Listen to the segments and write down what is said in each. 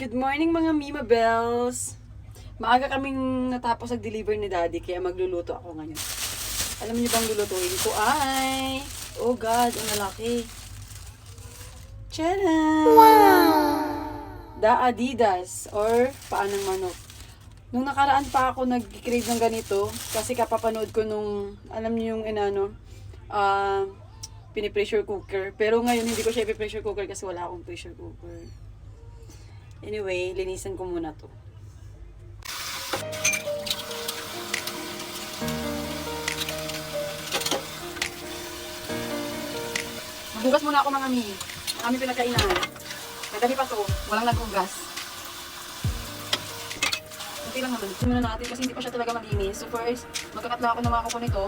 Good morning mga Mima Bells! Maaga kaming natapos nag-deliver ni Daddy kaya magluluto ako ngayon. Alam niyo bang lulutuin ko ay... Oh God, ang lalaki. Tcharam! Wow! The Adidas or paa ng manok. Nung nakaraan pa ako nag-crave ng ganito kasi kapapanood ko nung, alam niyo yung pini-pressure cooker. Pero ngayon hindi ko siya i-pressure cooker kasi wala akong pressure cooker. Anyway, linisan ko muna to. Maghugas muna ako mga mi. Marami pinagkainan. Nagabi pa to. Walang naghugas. Okay lang naman. Ito muna natin kasi hindi pa siya talaga malinis. So first, magkakatla ako ng mga kuko nito.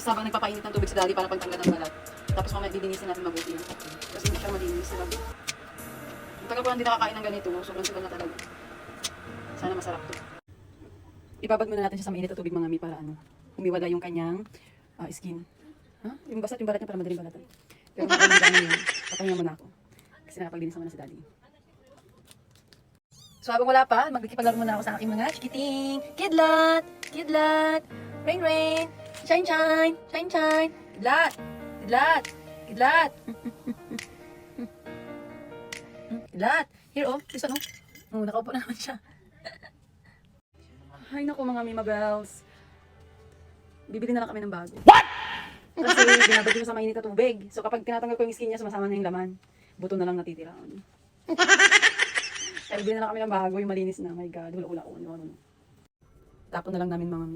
Sabang nagpapainit ng tubig sa dali para pagtanggal ng balat. Tapos mamaya didinisin natin mabuti yan. Kasi hindi siya malinis. Tagal ko lang din nakakain ng ganito. Sobrang sugal na talaga. Sana masarap to. Ibabad muna natin siya sa mainit na tubig mga mi para humiwala yung kanyang skin. Ha? Yung basat yung balat niya para madaling balatan. Pero makakalimutan yun. Papahinga muna ako. Kasi nakapaglinis naman na si Daddy. So habang wala pa, magkikipaglaro muna ako sa aking mga chikiting. Kidlat! Kidlat! Rain rain! Shine shine! Shine shine! Kidlat! Kidlat! Kidlat! Kidlat! Here oh, this one oh. Oh, nakaupo na naman siya. Ay naku mga Mima Bells. Bibili na lang kami ng bago. What? Kasi binabad ko sa mainit na tubig. So kapag tinatanggal ko yung skin niya, sumasama na yung laman. Buto na lang natitira. Kaya bibili na lang kami ng bago, yung malinis na. My God, hula-hula ko. Ano. Tapon na lang namin mga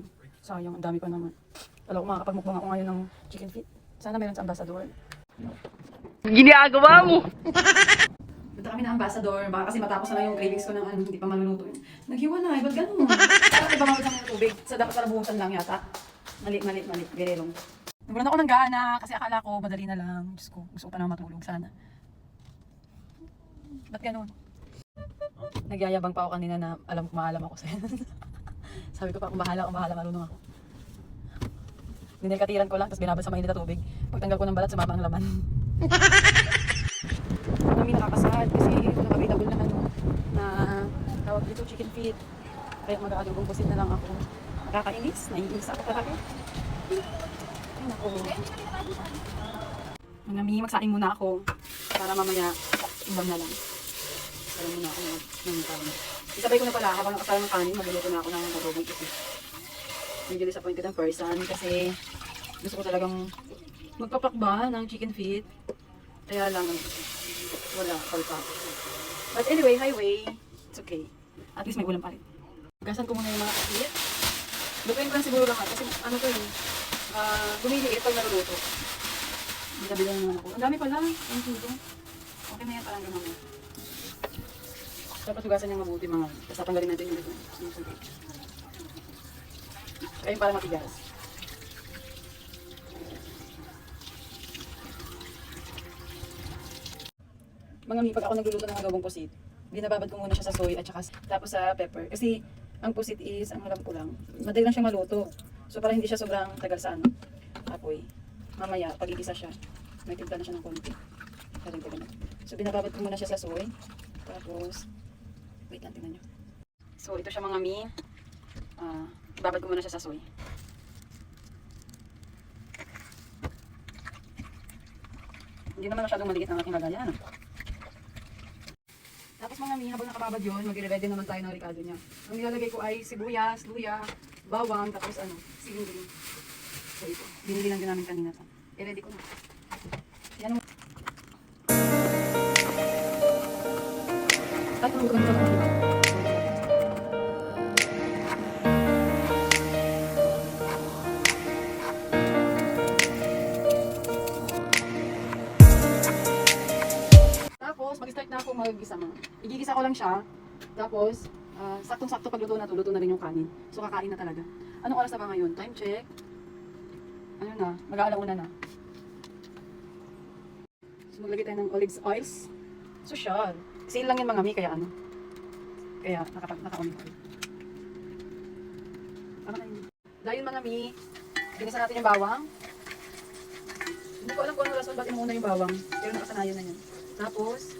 sayang, ang dami pa naman. Alam ko makakapagmukbang ako ngayon ng chicken feet. Sana meron sa Ambassador. Ginagawa mo! Punta kami na Ambassador, baka kasi matapos na lang yung cravings ko ng hindi pa maluluto yun. Naghiwalay, ba't ganun? Parang iba mawag ng tubig, so dapat para buhusan lang yata. Mali, birelong. Nagulan ako ng gana, kasi akala ko madali na lang. Diyos ko, gusto ko pa naman matulog sana. Ba't ganun? Nagyayabang pa ako kanina na maalam ako sa'yo. Sabi ko pa, kung bahala, marunong ako. Dinilkatiran ko lang, tapos binabad sa mainit na tubig. Pagtanggal ko ng balat, sumama ang laman. Kami nakakasad kasi walang available na tawag dito chicken feet. Kaya mag-aadobong pusit na lang ako. Nakakainis, naiinis ako talaga. Ay naku. Mga mi, magsaing muna ako para mamaya ulam na lang. Saring muna ako ng kanin. Isabay ko na pala, habang nakasara ng kanin, magluluto na ako ng adobong pusit. Medyo disappointed ang person kasi gusto ko talagang magpapakba ng chicken feet. Kaya lang, wala, palpa. But anyway, highway, it's okay. At least may ulam pa rin. Gasan ko muna yung mga kakit. Lutuin ko lang siguro lahat kasi ano to yun, gumiliit pag naluluto. Bida-bida naman ako. Ang dami pala, ang tudo. Okay na yan, parang gano'n. Dapat hugasan niyang mabuti mga, tapos tatanggalin natin yung sugi. Kaya yung parang matigas. Mga mi, pag ako nagluluto ng adobong pusit, binababad ko muna siya sa soy at saka tapos sa pepper. Kasi ang pusit is, ang alam ko lang, madali lang siyang maluto. So para hindi siya sobrang tagal sa apoy. Mamaya, pag igisa siya, may timpla na siya ng konti. So binababad ko muna siya sa soy. Tapos, wait lang, tingnan nyo. So ito siya mga mi. Ibabad ko muna siya sa soy. Hindi naman masyadong maliit ang aking lagayan. Tapos mga mi, habang nakababad yun, mag-ready naman tayo ng ricado niya. Ang nilalagay ko ay sibuyas, luya, bawang, tapos siling green. So ito, binili lang din namin kanina to. I-ready ko na. Yan mo. At ang ganda ko. Mag-start na ako mag-gisa mga. Igigisa ko lang siya. Tapos, saktong-sakto pag luto na rin yung kanin. So, kakain na talaga. Anong oras na ba ngayon? Time check. Ano na? Mag-aalauna na. So, maglagay tayo ng olive oils. Social. Sale lang yun mga mi, kaya ano. Kaya, naka-olive oil. Dahil mga mi, ginisa natin yung bawang. Hindi ko alam kung ano rason ba't inuuna yung bawang. Pero nakasanayan na yan. Tapos,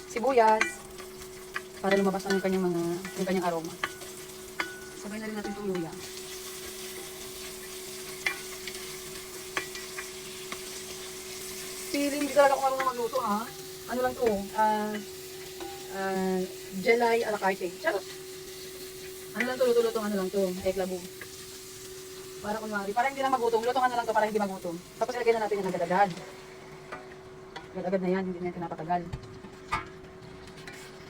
sibuyas, Para lumabas na yung kanyang aroma. Sabay na rin natin itong luya. Feeling hindi talaga ako marunong magluto ha. Ano lang to, jelly a la carte. Charot! Ano lang to, luto-luto, ano lang to, egg labong. Para kunwari, para hindi na magutom. Luto na lang to para hindi magutom. Tapos ilagay na natin yung agad-agad. Agad-agad na yan, hindi na yan pinapatagal.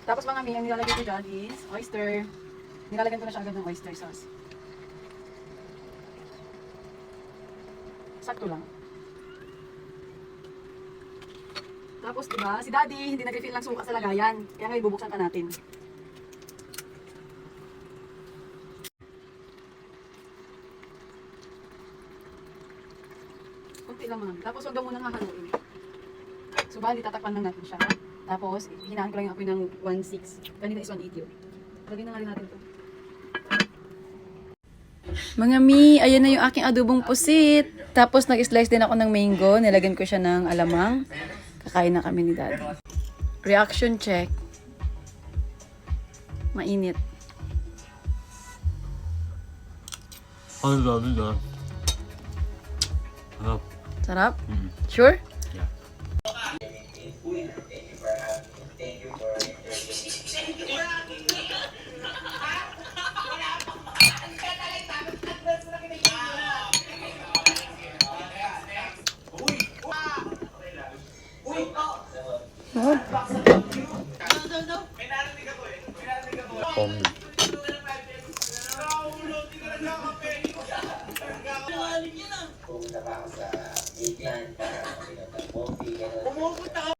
Tapos mga mi, ang nilalagay ko dyan is oyster. Nilalagyan ko na siya agad ng oyster sauce. Sakto lang. Tapos diba, si daddy hindi nag-refill ng suka sa lagayan. Kaya ngayon bubuksan ka natin. Kunti lang ma'am. Tapos huwag daw munang hahaluin. So bali, tatakpan lang natin siya. Tapos, hinaan ko lang yung apoy ng 1.6. Kanina is 1.8 yun. Lagyan na nga rin natin ito. Mga mi, ayan na yung aking adobong pusit. Tapos nag-slice din ako ng mango. Nilagyan ko siya ng alamang. Kakain na kami ni daddy. Reaction check. Mainit. Ang dami na. Sarap. Sarap? Sure? Yeah. Pumunta pa ako sa Biglan para makita ng coffee, gano'n.